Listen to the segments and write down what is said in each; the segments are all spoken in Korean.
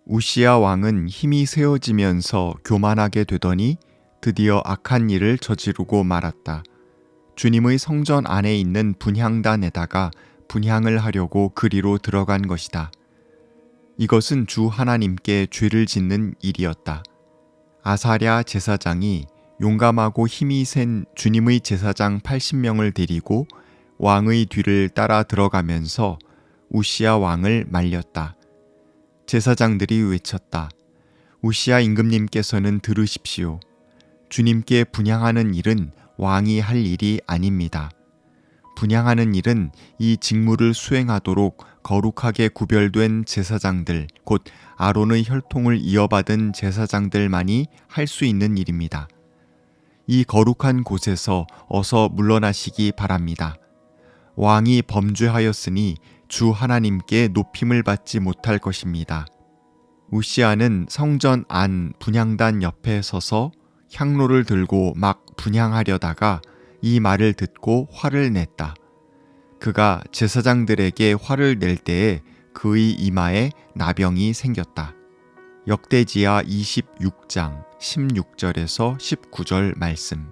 우시야 왕은 힘이 세어지면서 교만하게 되더니 드디어 악한 일을 저지르고 말았다. 주님의 성전 안에 있는 분향단에다가 분향을 하려고 그리로 들어간 것이다. 이것은 주 하나님께 죄를 짓는 일이었다. 아사랴 제사장이 용감하고 힘이 센 주님의 제사장 80명을 데리고 왕의 뒤를 따라 들어가면서 우시야 왕을 말렸다. 제사장들이 외쳤다. 우시야 임금님께서는 들으십시오. 주님께 분향하는 일은 왕이 할 일이 아닙니다. 분향하는 일은 이 직무를 수행하도록 거룩하게 구별된 제사장들, 곧 아론의 혈통을 이어받은 제사장들만이 할 수 있는 일입니다. 이 거룩한 곳에서 어서 물러나시기 바랍니다. 왕이 범죄하였으니 주 하나님께 높임을 받지 못할 것입니다. 우시야는 성전 안 분향단 옆에 서서 향로를 들고 막 분향하려다가 이 말을 듣고 화를 냈다. 그가 제사장들에게 화를 낼 때에 그의 이마에 나병이 생겼다. 역대지야 26장 16절에서 19절 말씀.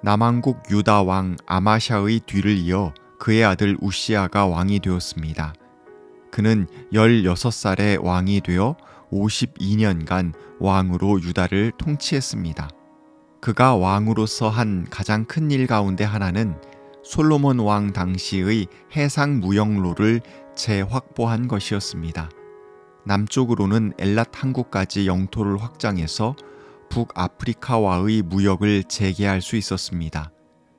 남왕국 유다 왕 아마샤의 뒤를 이어 그의 아들 우시야가 왕이 되었습니다. 그는 16살에 왕이 되어 52년간 왕으로 유다를 통치했습니다. 그가 왕으로서 한 가장 큰 일 가운데 하나는 솔로몬 왕 당시의 해상 무역로를 재확보한 것이었습니다. 남쪽으로는 엘랏 항구까지 영토를 확장해서 북아프리카와의 무역을 재개할 수 있었습니다.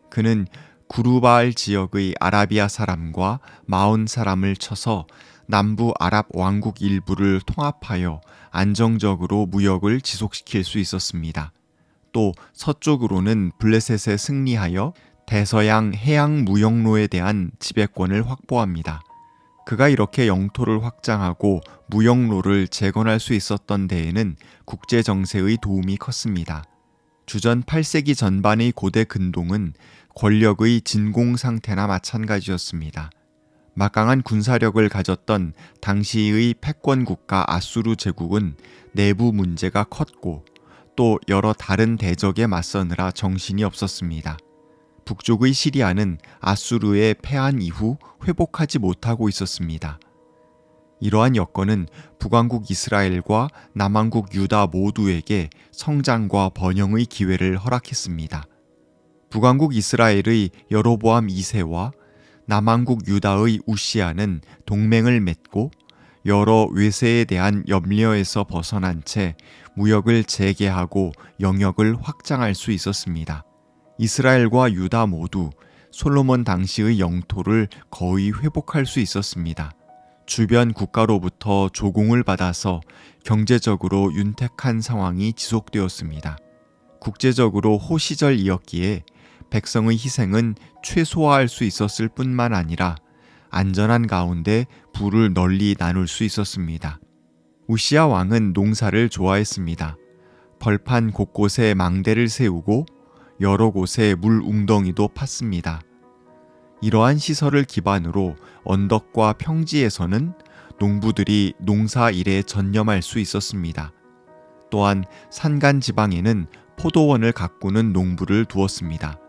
그는 구르바알 지역의 아라비아 사람과 마온 사람을 쳐서 남부 아랍 왕국 일부를 통합하여 안정적으로 무역을 지속시킬 수 있었습니다. 또 서쪽으로는 블레셋에 승리하여 대서양 해양 무역로에 대한 지배권을 확보합니다. 그가 이렇게 영토를 확장하고 무역로를 재건할 수 있었던 데에는 국제 정세의 도움이 컸습니다. 주전 8세기 전반의 고대 근동은 권력의 진공 상태나 마찬가지였습니다. 막강한 군사력을 가졌던 당시의 패권 국가 아수르 제국은 내부 문제가 컸고 또 여러 다른 대적에 맞서느라 정신이 없었습니다. 북쪽의 시리아는 아수르에 패한 이후 회복하지 못하고 있었습니다. 이러한 여건은 북왕국 이스라엘과 남왕국 유다 모두에게 성장과 번영의 기회를 허락했습니다. 북왕국 이스라엘의 여로보암 2세와 남왕국 유다의 우시야는 동맹을 맺고 여러 외세에 대한 염려에서 벗어난 채 무역을 재개하고 영역을 확장할 수 있었습니다. 이스라엘과 유다 모두 솔로몬 당시의 영토를 거의 회복할 수 있었습니다. 주변 국가로부터 조공을 받아서 경제적으로 윤택한 상황이 지속되었습니다. 국제적으로 호시절이었기에 백성의 희생은 최소화할 수 있었을 뿐만 아니라 안전한 가운데 부를 널리 나눌 수 있었습니다. 우시야 왕은 농사를 좋아했습니다. 벌판 곳곳에 망대를 세우고 여러 곳에 물 웅덩이도 팠습니다. 이러한 시설을 기반으로 언덕과 평지에서는 농부들이 농사 일에 전념할 수 있었습니다. 또한 산간 지방에는 포도원을 가꾸는 농부를 두었습니다.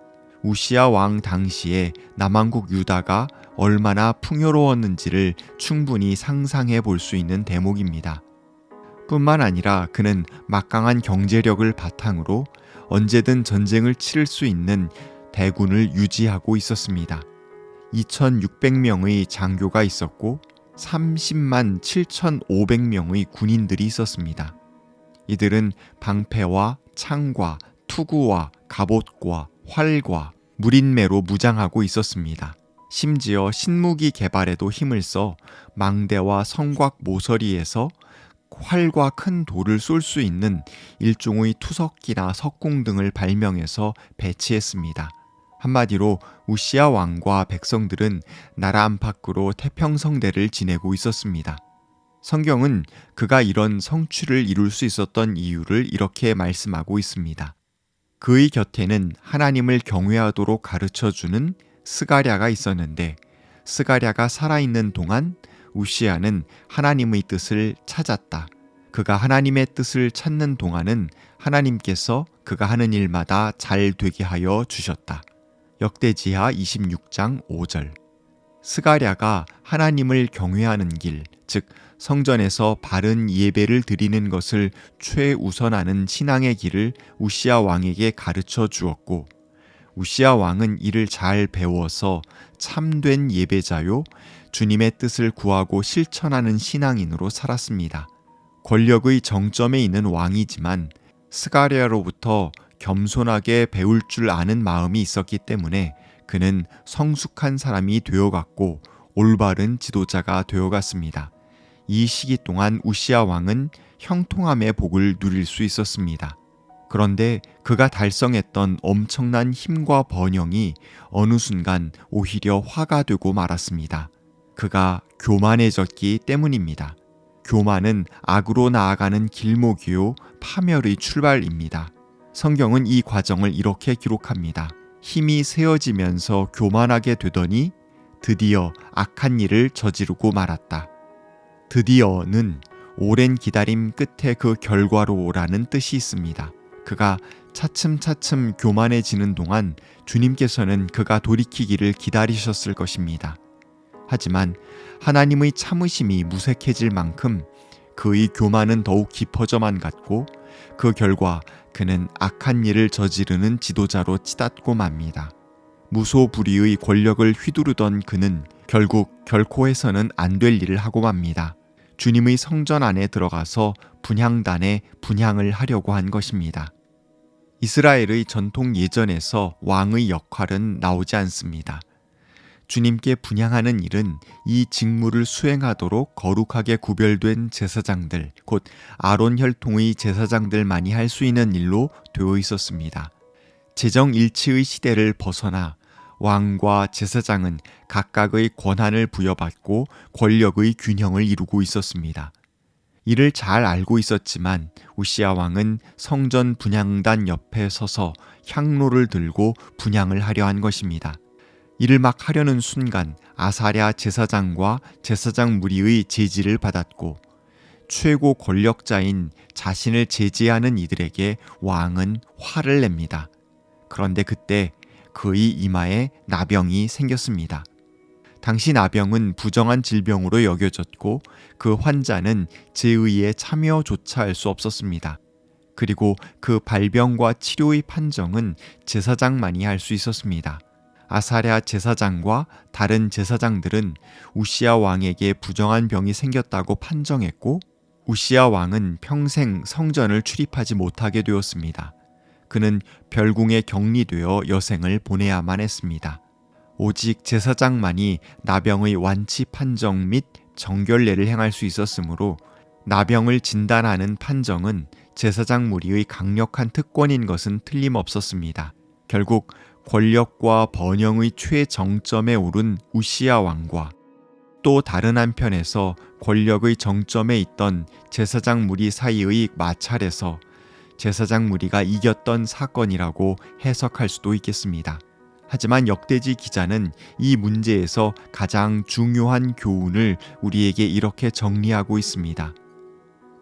우시야 왕 당시에 남왕국 유다가 얼마나 풍요로웠는지를 충분히 상상해 볼 수 있는 대목입니다. 뿐만 아니라 그는 막강한 경제력을 바탕으로 언제든 전쟁을 치를 수 있는 대군을 유지하고 있었습니다. 2,600명의 장교가 있었고 30만 7,500명의 군인들이 있었습니다. 이들은 방패와 창과 투구와 갑옷과 활과 무린매로 무장하고 있었습니다. 심지어 신무기 개발에도 힘을 써 망대와 성곽 모서리에서 활과 큰 돌을 쏠 수 있는 일종의 투석기나 석궁 등을 발명해서 배치했습니다. 한마디로 우시야 왕과 백성들은 나라 안팎으로 태평성대를 지내고 있었습니다. 성경은 그가 이런 성취를 이룰 수 있었던 이유를 이렇게 말씀하고 있습니다. 그의 곁에는 하나님을 경외하도록 가르쳐주는 스가랴가 있었는데 스가랴가 살아있는 동안 우시야는 하나님의 뜻을 찾았다. 그가 하나님의 뜻을 찾는 동안은 하나님께서 그가 하는 일마다 잘 되게 하여 주셨다. 역대지하 26장 5절. 스가랴가 하나님을 경외하는 길, 즉 성전에서 바른 예배를 드리는 것을 최우선하는 신앙의 길을 우시야 왕에게 가르쳐 주었고, 우시야 왕은 이를 잘 배워서 참된 예배자요, 주님의 뜻을 구하고 실천하는 신앙인으로 살았습니다. 권력의 정점에 있는 왕이지만 스가랴로부터 겸손하게 배울 줄 아는 마음이 있었기 때문에 그는 성숙한 사람이 되어갔고 올바른 지도자가 되어갔습니다. 이 시기 동안 우시야 왕은 형통함의 복을 누릴 수 있었습니다. 그런데 그가 달성했던 엄청난 힘과 번영이 어느 순간 오히려 화가 되고 말았습니다. 그가 교만해졌기 때문입니다. 교만은 악으로 나아가는 길목이요 파멸의 출발입니다. 성경은 이 과정을 이렇게 기록합니다. 힘이 세어지면서 교만하게 되더니 드디어 악한 일을 저지르고 말았다. 드디어는 오랜 기다림 끝에 그 결과로라는 뜻이 있습니다. 그가 차츰차츰 교만해지는 동안 주님께서는 그가 돌이키기를 기다리셨을 것입니다. 하지만 하나님의 참으심이 무색해질 만큼 그의 교만은 더욱 깊어져만 갔고 그 결과 그는 악한 일을 저지르는 지도자로 치닫고 맙니다. 무소불위의 권력을 휘두르던 그는 결국 결코 해서는 안 될 일을 하고 맙니다. 주님의 성전 안에 들어가서 분향단에 분향을 하려고 한 것입니다. 이스라엘의 전통 예전에서 왕의 역할은 나오지 않습니다. 주님께 분향하는 일은 이 직무를 수행하도록 거룩하게 구별된 제사장들, 곧 아론 혈통의 제사장들만이 할 수 있는 일로 되어 있었습니다. 재정일치의 시대를 벗어나 왕과 제사장은 각각의 권한을 부여받고 권력의 균형을 이루고 있었습니다. 이를 잘 알고 있었지만 우시야 왕은 성전 분향단 옆에 서서 향로를 들고 분향을 하려 한 것입니다. 이를 막 하려는 순간 아사랴 제사장과 제사장 무리의 제지를 받았고 최고 권력자인 자신을 제지하는 이들에게 왕은 화를 냅니다. 그런데 그때 그의 이마에 나병이 생겼습니다. 당시 나병은 부정한 질병으로 여겨졌고 그 환자는 제의에 참여조차 할 수 없었습니다. 그리고 그 발병과 치료의 판정은 제사장만이 할 수 있었습니다. 아사랴 제사장과 다른 제사장들은 우시야 왕에게 부정한 병이 생겼다고 판정했고 우시야 왕은 평생 성전을 출입하지 못하게 되었습니다. 그는 별궁에 격리되어 여생을 보내야만 했습니다. 오직 제사장만이 나병의 완치 판정 및 정결례를 행할 수 있었으므로 나병을 진단하는 판정은 제사장 무리의 강력한 특권인 것은 틀림없었습니다. 결국 권력과 번영의 최정점에 오른 우시야 왕과 또 다른 한편에서 권력의 정점에 있던 제사장 무리 사이의 마찰에서 제사장 무리가 이겼던 사건이라고 해석할 수도 있겠습니다. 하지만 역대지 기자는 이 문제에서 가장 중요한 교훈을 우리에게 이렇게 정리하고 있습니다.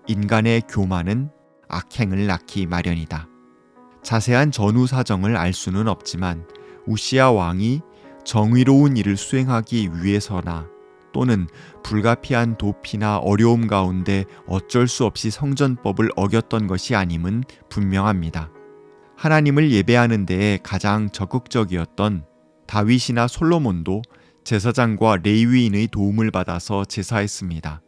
인간의 교만은 악행을 낳기 마련이다. 자세한 전후 사정을 알 수는 없지만 우시야 왕이 정의로운 일을 수행하기 위해서나 또는 불가피한 도피나 어려움 가운데 어쩔 수 없이 성전법을 어겼던 것이 아님은 분명합니다. 하나님을 예배하는 데에 가장 적극적이었던 다윗이나 솔로몬도 제사장과 레위인의 도움을 받아서 제사했습니다.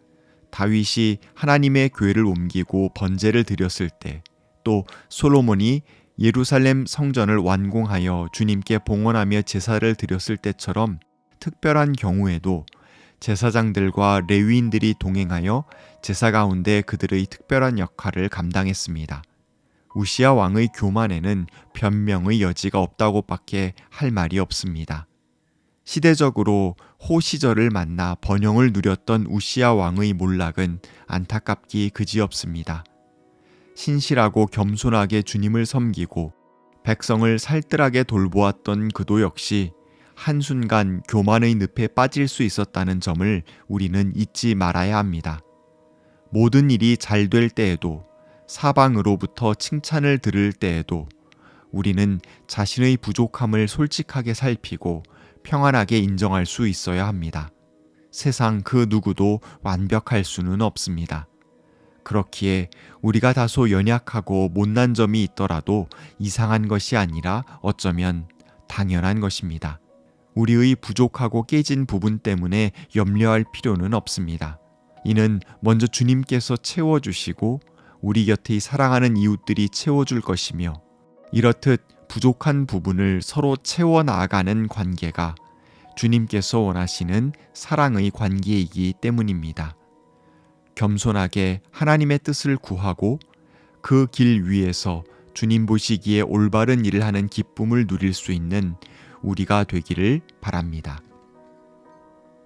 다윗이 하나님의 궤를 옮기고 번제를 드렸을 때, 또 솔로몬이 예루살렘 성전을 완공하여 주님께 봉헌하며 제사를 드렸을 때처럼 특별한 경우에도 제사장들과 레위인들이 동행하여 제사 가운데 그들의 특별한 역할을 감당했습니다. 우시야 왕의 교만에는 변명의 여지가 없다고밖에 할 말이 없습니다. 시대적으로 호시절을 만나 번영을 누렸던 우시야 왕의 몰락은 안타깝기 그지없습니다. 신실하고 겸손하게 주님을 섬기고 백성을 살뜰하게 돌보았던 그도 역시 한순간 교만의 늪에 빠질 수 있었다는 점을 우리는 잊지 말아야 합니다. 모든 일이 잘 될 때에도, 사방으로부터 칭찬을 들을 때에도 우리는 자신의 부족함을 솔직하게 살피고 평안하게 인정할 수 있어야 합니다. 세상 그 누구도 완벽할 수는 없습니다. 그렇기에 우리가 다소 연약하고 못난 점이 있더라도 이상한 것이 아니라 어쩌면 당연한 것입니다. 우리의 부족하고 깨진 부분 때문에 염려할 필요는 없습니다. 이는 먼저 주님께서 채워주시고 우리 곁의 사랑하는 이웃들이 채워줄 것이며, 이렇듯 부족한 부분을 서로 채워 나아가는 관계가 주님께서 원하시는 사랑의 관계이기 때문입니다. 겸손하게 하나님의 뜻을 구하고 그 길 위에서 주님 보시기에 올바른 일을 하는 기쁨을 누릴 수 있는 우리가 되기를 바랍니다.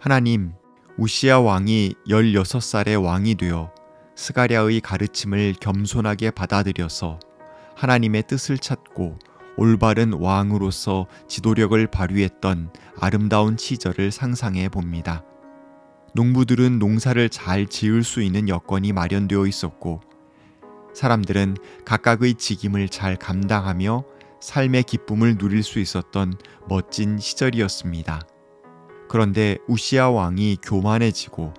하나님, 우시야 왕이 16살의 왕이 되어 스가랴의 가르침을 겸손하게 받아들여서 하나님의 뜻을 찾고 올바른 왕으로서 지도력을 발휘했던 아름다운 시절을 상상해 봅니다. 농부들은 농사를 잘 지을 수 있는 여건이 마련되어 있었고, 사람들은 각각의 직임을 잘 감당하며 삶의 기쁨을 누릴 수 있었던 멋진 시절이었습니다. 그런데 우시야 왕이 교만해지고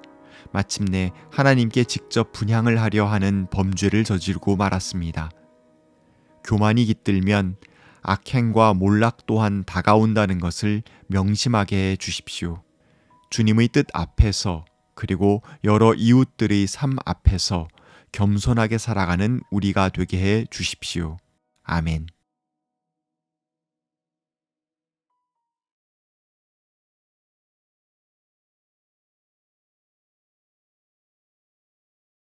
마침내 하나님께 직접 분향을 하려 하는 범죄를 저지르고 말았습니다. 교만이 깃들면 악행과 몰락 또한 다가온다는 것을 명심하게 해 주십시오. 주님의 뜻 앞에서, 그리고 여러 이웃들의 삶 앞에서 겸손하게 살아가는 우리가 되게 해 주십시오. 아멘.